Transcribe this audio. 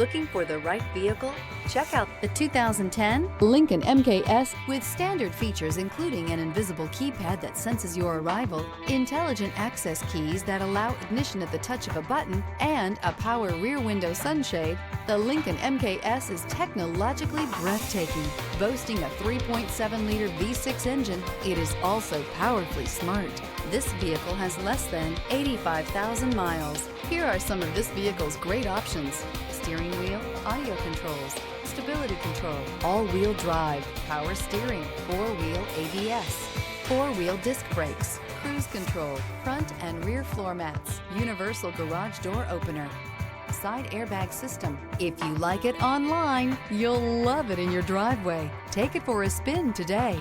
Looking for the right vehicle? Check out the 2010 Lincoln MKS. with standard features including an invisible keypad that senses your arrival, intelligent access keys that allow ignition at the touch of a button, and a power rear window sunshade. The Lincoln MKS is technologically breathtaking. Boasting a 3.7-liter V6 engine, it is also powerfully smart. This vehicle has less than 85,000 miles. Here are some of this vehicle's great options: steering wheel audio controls, stability control, all-wheel drive, power steering, four-wheel ABS, four-wheel disc brakes, cruise control, front and rear floor mats, universal garage door opener, side airbag system. If you like it online, you'll love it in your driveway. Take it for a spin today.